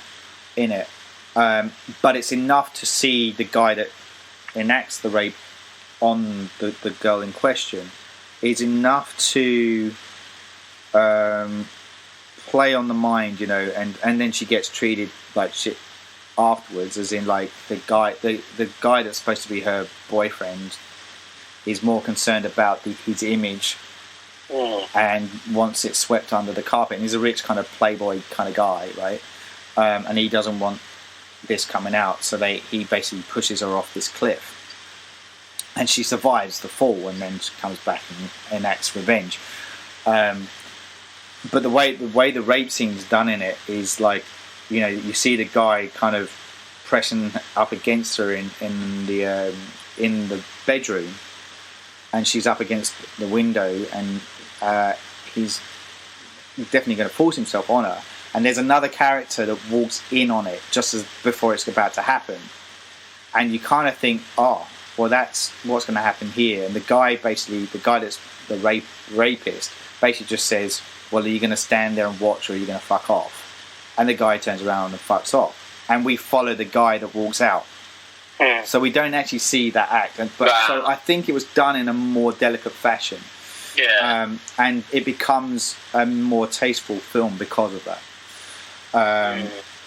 in it, but it's enough to see the guy that enacts the rape on the girl in question is enough to play on the mind, and then she gets treated like shit afterwards, as in like the guy that's supposed to be her boyfriend is more concerned about his image and wants it swept under the carpet, and he's a rich kind of playboy kind of guy, right? And he doesn't want this coming out, so he basically pushes her off this cliff, and she survives the fall, and then she comes back and enacts revenge. But the way the rape scene's done in it is like, you see the guy kind of pressing up against her in the bedroom, and she's up against the window, and he's definitely going to force himself on her. And there's another character that walks in on it just as before it's about to happen, and you kind of think, oh, well, that's what's going to happen here. And the guy that's the rapist basically just says, well, are you going to stand there and watch, or are you going to fuck off? And the guy turns around and fucks off, and we follow the guy that walks out. So we don't actually see that act, so I think it was done in a more delicate fashion. And it becomes a more tasteful film because of that.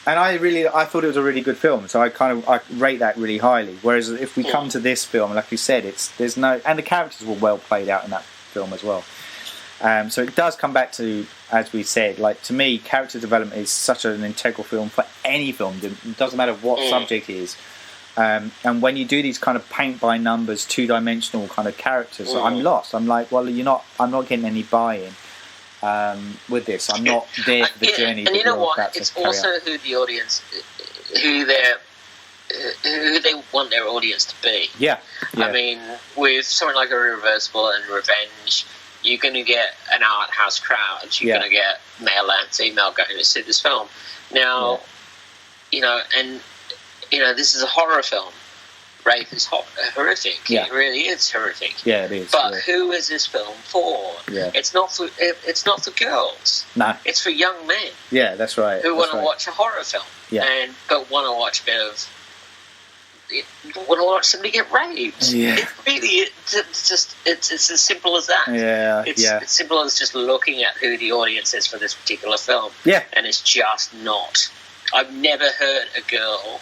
And I thought it was a really good film, so I rate that really highly. Whereas if we come to this film, like you said, and the characters were well played out in that film as well. So it does come back to, as we said, like, to me, character development is such an integral film for any film. It doesn't matter what subject it is. And when you do these kind of paint by numbers, two-dimensional kind of characters, I'm lost. I'm like, well, I'm not getting any buy-in. with this. I'm not there for the journey. And you know what? It's also who the audience, who they want their audience to be. Yeah. I mean, with something like Irreversible and Revenge, you're going to get an art house crowd. You're going to get male and female going to see this film. Now, this is a horror film. Rape is horrific. Yeah. It really is horrific. Yeah, it is. But who is this film for? Yeah. It's not for girls. No. It's for young men. Yeah, that's right. Who want to watch a horror film. Yeah. But want to watch a bit of. Want to watch somebody get raped. Yeah. It really, it's as simple as that. Yeah. It's as simple as just looking at who the audience is for this particular film. Yeah. And it's just not. I've never heard of a girl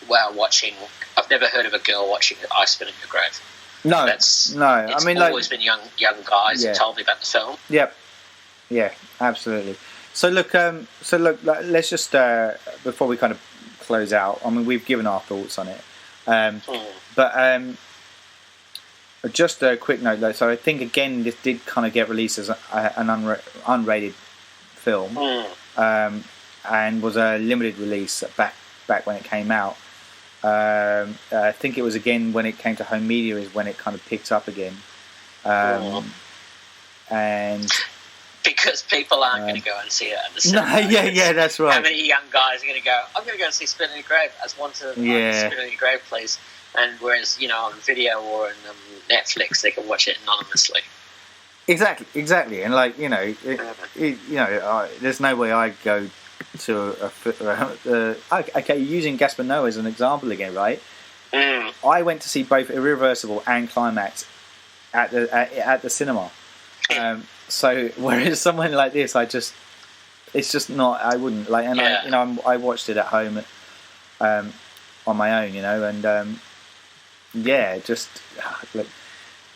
watching I Spit in Your Grave. No, It's I mean, always been young guys who told me about the film. Yep. Yeah, absolutely. So look, let's just before we kind of close out. I mean, we've given our thoughts on it, but just a quick note though. So I think again, this did kind of get released as an unrated film, and was a limited release back when it came out. I think it was again when it came to home media is when it kind of picked up again, and because people aren't going to go and see it at the cinema. No, yeah, that's right. How many young guys are going to go? I'm going to go and see Spit in Your Grave. I just want to Spit in Your Grave, please. And whereas on video or in Netflix, they can watch it anonymously. Exactly, and there's no way I'd go to okay, using Gaspar Noé as an example again, right? I went to see both Irreversible and Climax at the cinema. So whereas someone like this, it's just not. I wouldn't like, and I watched it at home, on my own, and just look,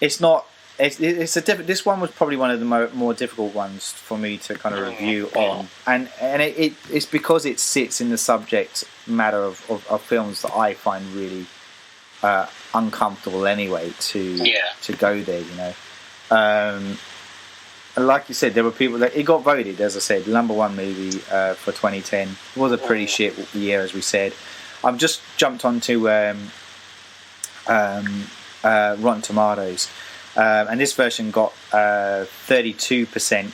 it's not. It's a different. This one was probably one of the more difficult ones for me to kind of review on, and it's because it sits in the subject matter of films that I find really uncomfortable anyway to go there, and like you said, there were people that it got voted, as I said, #1 movie for 2010. It was a pretty shit year, as we said. I've just jumped onto Rotten Tomatoes. And this version got 32%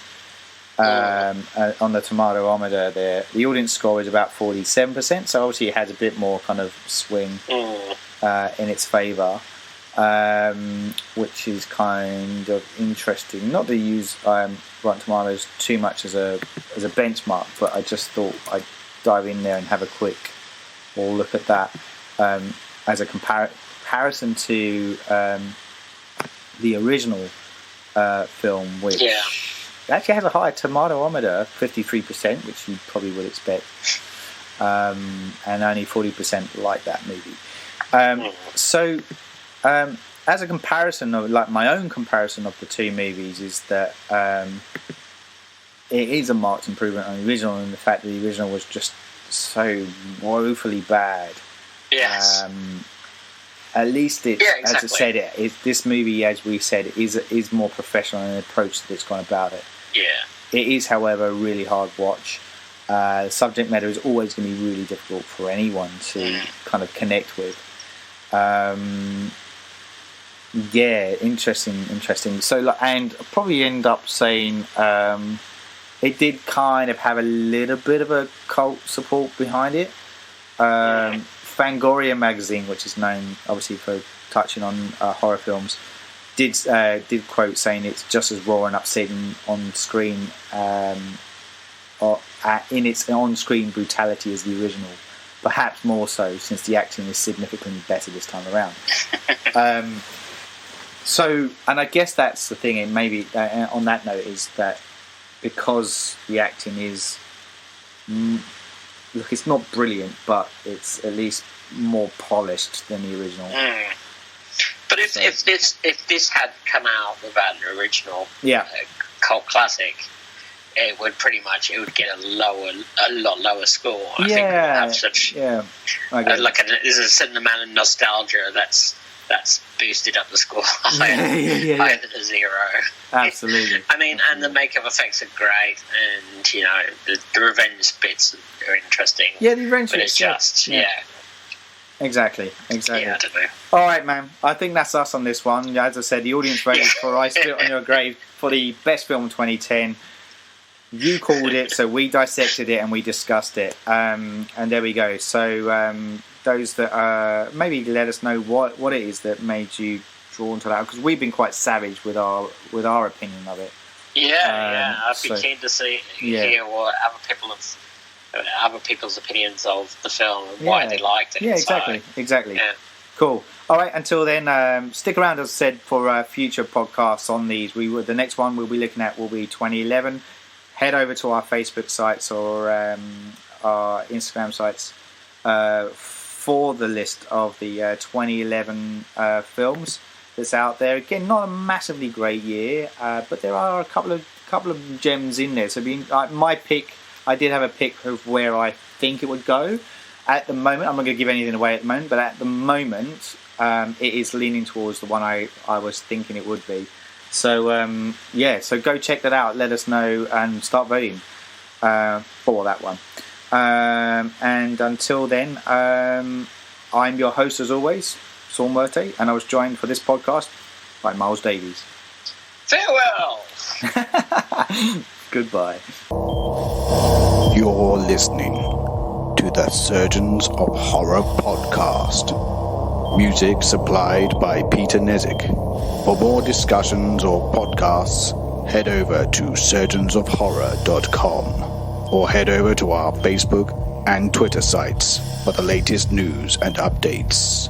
on the tomatometer there. The audience score is about 47%, so obviously it has a bit more kind of swing in its favour, which is kind of interesting. Not to use Rotten Tomatoes too much as a benchmark, but I just thought I'd dive in there and have a quick look at that as a comparison to the original film, which actually has a higher tomatometer, 53%, which you probably would expect, and only 40% like that movie. So as a comparison of my own comparison of the two movies is that it is a marked improvement on the original, and the fact that the original was just so woefully bad. Yes. At least it, as I said, this movie, as we said, is more professional in the approach that it's gone about it. Yeah. It is, however, a really hard watch. The subject matter is always going to be really difficult for anyone to kind of connect with. Interesting. So, and I'll probably end up saying it did kind of have a little bit of a cult support behind it. Fangoria magazine, which is known obviously for touching on horror films, did quote saying it's just as raw and upsetting on screen in its on-screen brutality as the original, perhaps more so since the acting is significantly better this time around. So, and I guess that's the thing, and maybe on that note is that because the acting is look, it's not brilliant, but it's at least more polished than the original. But if this had come out without an original cult classic, it would get a lot lower score. I think it would have such there's a certain amount of nostalgia that's boosted up the score higher than a 0. Absolutely. I mean, and the makeup effects are great, and you know, the revenge bits are interesting. Yeah, the revenge but bits. It's just, yeah. Exactly. Yeah, I don't know. All right, man. I think that's us on this one. As I said, the audience voted for I Spit on Your Grave for the best film 2010. You called it, so we dissected it and we discussed it. And there we go. So those that maybe let us know what it is that made you drawn to that, because we've been quite savage with our opinion of it. Yeah, I'd be keen to hear what other people's opinions of the film and why they liked it. Yeah, exactly. Yeah. Cool. All right. Until then, stick around, as I said, for future podcasts on these. The next one we'll be looking at will be 2011. Head over to our Facebook sites or our Instagram sites for the list of the 2011 films that's out there. Again, not a massively great year, but there are a couple of gems in there. So, my pick, I did have a pick of where I think it would go. At the moment, I'm not going to give anything away at the moment, but at the moment, it is leaning towards the one I was thinking it would be. So, so go check that out. Let us know and start voting for that one. And until then, I'm your host, as always, Saul Murte, and I was joined for this podcast by Miles Davies. Farewell! Goodbye. You're listening to the Surgeons of Horror podcast. Music supplied by Peter Nezik. For more discussions or podcasts, head over to surgeonsofhorror.com or head over to our Facebook and Twitter sites for the latest news and updates.